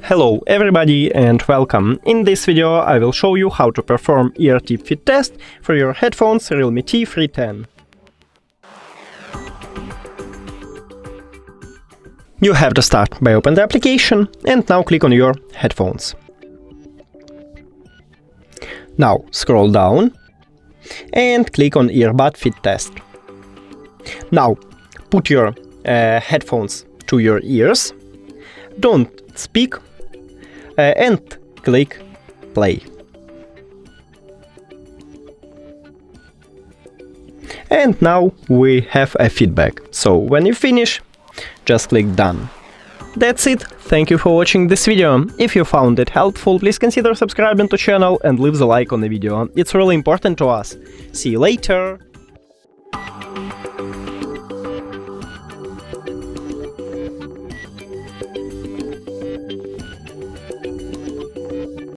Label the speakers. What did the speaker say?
Speaker 1: Hello everybody and welcome. In this video I will show you how to perform ear tip fit test for your headphones REALME T310. You have to start by open the application and now click on your headphones. Now scroll down and click on Earbud fit test. Now put your headphones to your ears, don't speak, and click play. And now we have a feedback, so when you finish, just click done. That's it, thank you for watching this video. If you found it helpful, please consider subscribing to the channel and leave the like on the video, it's really important to us. See you later!